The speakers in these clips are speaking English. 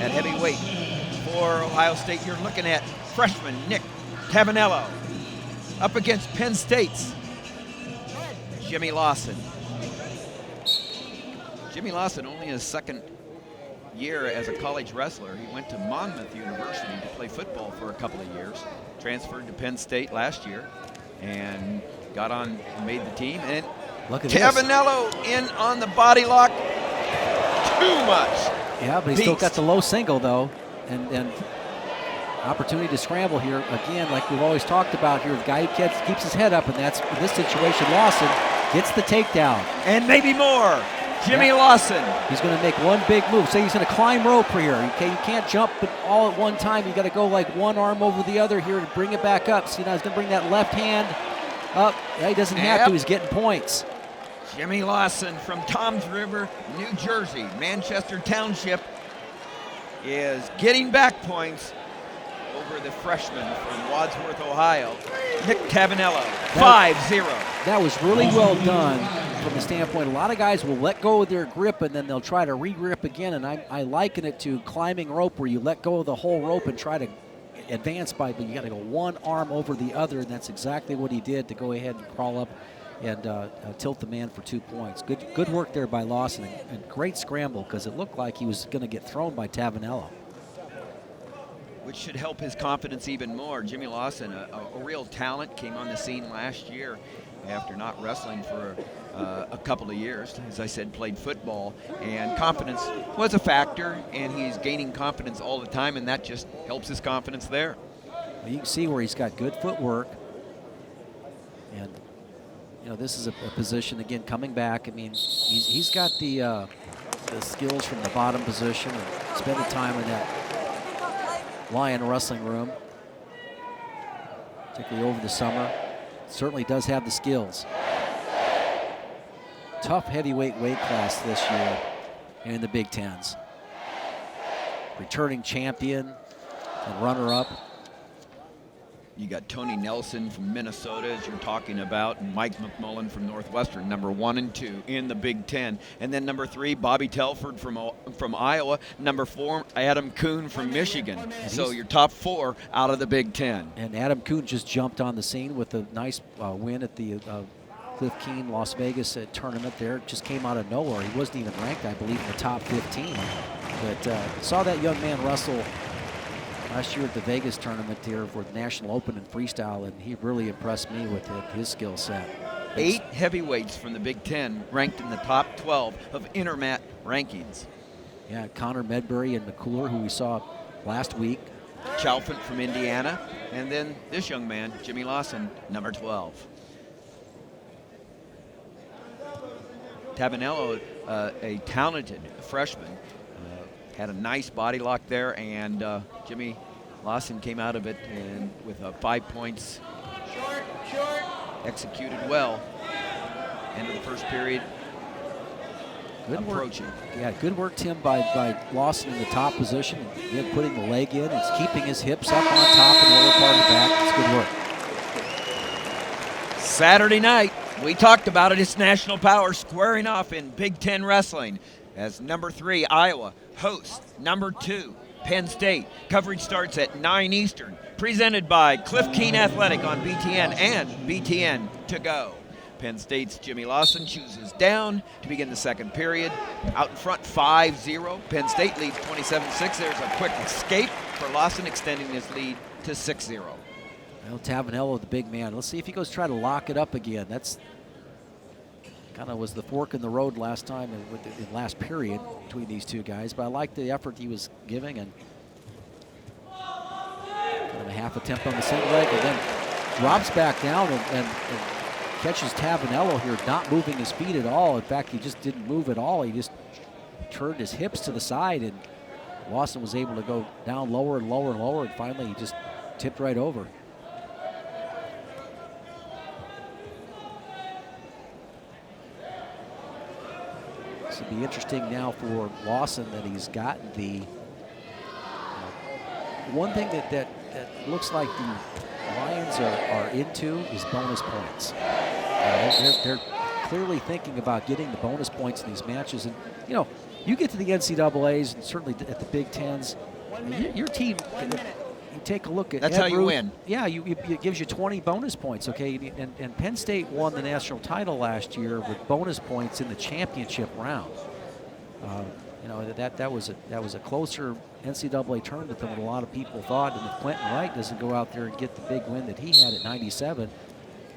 At heavyweight for Ohio State, you're looking at freshman Nick Tavanello up against Penn State's Jimmy Lawson. Jimmy Lawson, only his second year as a college wrestler. He went to Monmouth University to play football for a couple of years, transferred to Penn State last year, and got on and made the team. And look at Tavanello in on the body lock. Too much. Yeah, but he's still got the low single, though, and opportunity to scramble here. Again, like we've always talked about here, the guy who keeps his head up, and that's, in this situation, Lawson gets the takedown. And maybe more. Jimmy Lawson. He's going to make one big move. Say he's going to climb rope here. Okay, you can't jump but all at one time. You got to go like one arm over the other here to bring it back up. See, now he's going to bring that left hand up. Yeah, he doesn't have to. He's getting points. Jimmy Lawson from Toms River, New Jersey, Manchester Township, is getting back points over the freshman from Wadsworth, Ohio, Nick Tavanello, 5-0. That was really well done from the standpoint. A lot of guys will let go of their grip and then they'll try to re-grip again, and I liken it to climbing rope where you let go of the whole rope and try to advance by, but you got to go one arm over the other, and that's exactly what he did to go ahead and crawl up and tilt the man for 2 points. Good work there by Lawson, and great scramble because it looked like he was going to get thrown by Tavanello. Which should help his confidence even more. Jimmy Lawson, a real talent, came on the scene last year after not wrestling for a couple of years. As I said, played football, and confidence was a factor, and he's gaining confidence all the time, and that just helps his confidence there. Well, you can see where he's got good footwork, and you know, this is a position, again, coming back. I mean, he's got the skills from the bottom position and spending time in that Lion wrestling room, particularly over the summer. Certainly does have the skills. Tough heavyweight weight class this year in the Big Tens. Returning champion and runner-up. You got Tony Nelson from Minnesota, as you're talking about, and Mike McMullen from Northwestern, number 1 and 2 in the Big Ten. And then number 3, Bobby Telford from Iowa. Number 4, Adam Kuhn from Michigan. So your top 4 out of the Big Ten. And Adam Kuhn just jumped on the scene with a nice win at the Cliff Keen Las Vegas tournament there. Just came out of nowhere. He wasn't even ranked, I believe, in the top 15. But saw that young man wrestle last year at the Vegas tournament here for the National Open in freestyle, and he really impressed me with his skill set. 8 heavyweights from the Big Ten ranked in the top 12 of Intermat rankings. Yeah, Connor Medbury and McCooler, who we saw last week. Chalfant from Indiana, and then this young man, Jimmy Lawson, number 12. Tavanello, a talented freshman, had a nice body lock there, and Jimmy Lawson came out of it and with 5 points. Executed well. End of the first period. Good approaching. Work. Yeah, good work, Tim, by Lawson in the top position. Again, putting the leg in. It's keeping his hips up on top and the lower part of the back. It's good work. Saturday night, we talked about it. It's National Power squaring off in Big Ten wrestling as number 3, Iowa, hosts number 2, Penn State. Coverage starts at 9 Eastern. Presented by Cliff Keen Athletic on BTN and BTN to go. Penn State's Jimmy Lawson chooses down to begin the second period. Out in front, 5-0. Penn State leads 27-6. There's a quick escape for Lawson, extending his lead to 6-0. Well, Tavanello, the big man. Let's see if he goes try to lock it up again. That's kind of was the fork in the road last time in the last period between these two guys. But I like the effort he was giving, and kind of a half attempt on the single leg, and then drops back down and catches Tavanello here, not moving his feet at all. In fact, he just didn't move at all. He just turned his hips to the side, and Lawson was able to go down lower and lower and lower, and finally he just tipped right over. This will be interesting now for Lawson that he's gotten the one thing that looks like the Lions are into is bonus points. They're clearly thinking about getting the bonus points in these matches, and you know, You get to the NCAAs and certainly at the Big Tens, your team, you take a look at That's Ed how you Ruth, win. Yeah, it gives you 20 bonus points, okay? And Penn State won the national title last year with bonus points in the championship round. You know, that was a closer NCAA tournament than what a lot of people thought. And if Clinton Wright doesn't go out there and get the big win that he had at 97,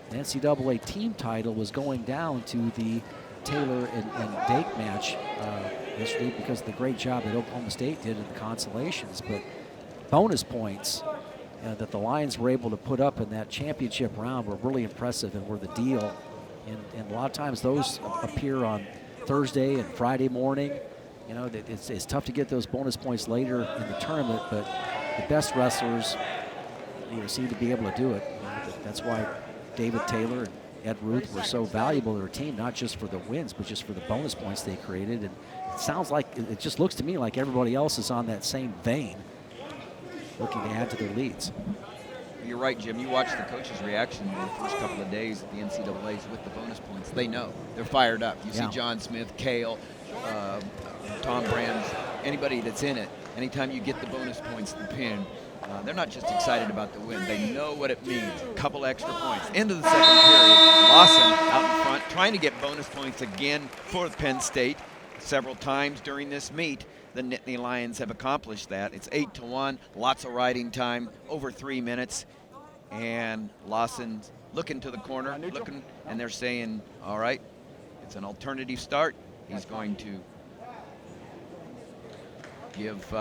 the NCAA team title was going down to the Taylor and Dake match yesterday because of the great job that Oklahoma State did in the consolations. But bonus points that the Lions were able to put up in that championship round were really impressive and were the deal. And a lot of times those appear on Thursday and Friday morning. You know, it's tough to get those bonus points later in the tournament, but the best wrestlers, seem to be able to do it. That's why David Taylor and Ed Ruth were so valuable to their team, not just for the wins, but just for the bonus points they created. And it sounds like, it just looks to me like everybody else is on that same vein, looking to add to their leads. You're right, Jim. You watch the coaches' reaction in the first couple of days at the NCAAs with the bonus points. They know. They're fired up. You see John Smith, Cale, Tom Brands, anybody that's in it, anytime you get the bonus points, the pin, they're not just excited about the win. They know what it means. A couple extra points. Into the second period, Lawson out in front, trying to get bonus points again for Penn State. Several times during this meet, the Nittany Lions have accomplished that. It's 8-1, lots of riding time, over 3 minutes. And Lawson's looking to the corner, and they're saying, all right, it's an alternative start. He's going to give,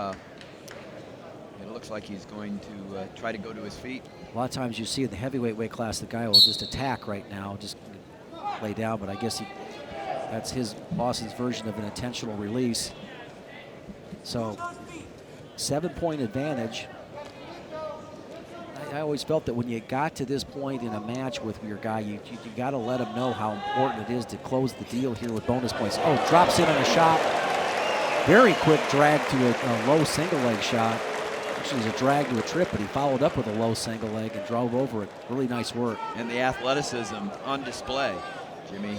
it looks like he's going to try to go to his feet. A lot of times you see in the heavyweight weight class, the guy will just attack right now, just lay down, but I guess that's Lawson's version of an intentional release. So 7-point advantage. I always felt that when you got to this point in a match with your guy, you got to let him know how important it is to close the deal here with bonus points. Oh, drops in on a shot. Very quick drag to a low single leg shot. Actually, it was a drag to a trip, but he followed up with a low single leg and drove over it. Really nice work. And the athleticism on display. Jimmy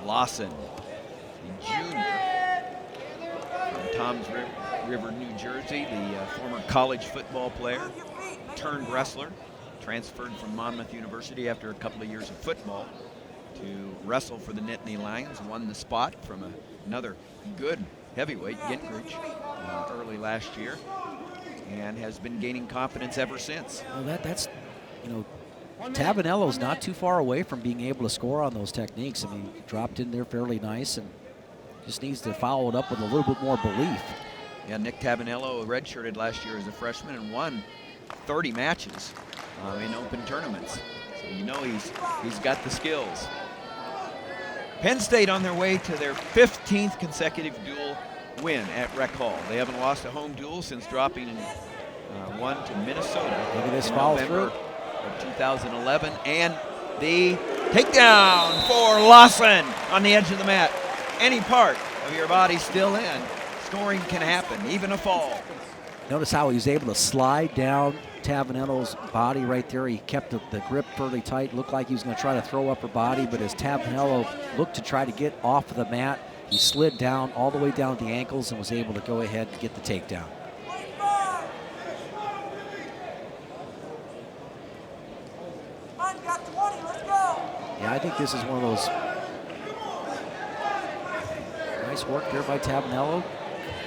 Lawson, the junior from Toms River, New Jersey, the former college football player, turned wrestler, transferred from Monmouth University after a couple of years of football to wrestle for the Nittany Lions, won the spot from another good heavyweight, Gingrich, early last year, and has been gaining confidence ever since. Well, that's, Tavanello's not too far away from being able to score on those techniques. I mean, he dropped in there fairly nice and just needs to follow it up with a little bit more belief. Yeah, Nick Tavanello redshirted last year as a freshman and won 30 matches in open tournaments. So he's got the skills. Penn State on their way to their 15th consecutive dual win at Rec Hall. They haven't lost a home duel since dropping one to Minnesota. Look at this in follow November through of 2011. And the takedown for Lawson on the edge of the mat. Any part of your body still in, scoring can happen, even a fall. Notice how he was able to slide down Tavanello's body right there. He kept the grip fairly tight. Looked like he was going to try to throw up her body, but as Tavanello looked to try to get off of the mat, he slid down all the way down to the ankles and was able to go ahead and get the takedown. Yeah, I think this is one of those nice work there by Tavanello,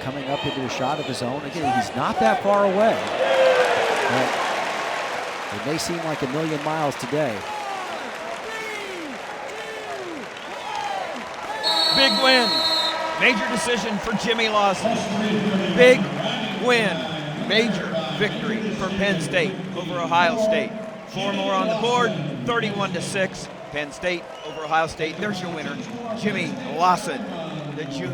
coming up into a shot of his own. Again, he's not that far away, but it may seem like a million miles today. Big win. Major decision for Jimmy Lawson. Big win. Major victory for Penn State over Ohio State. 4 more on the board, 31-6. Penn State over Ohio State. There's your winner, Jimmy Lawson, the junior.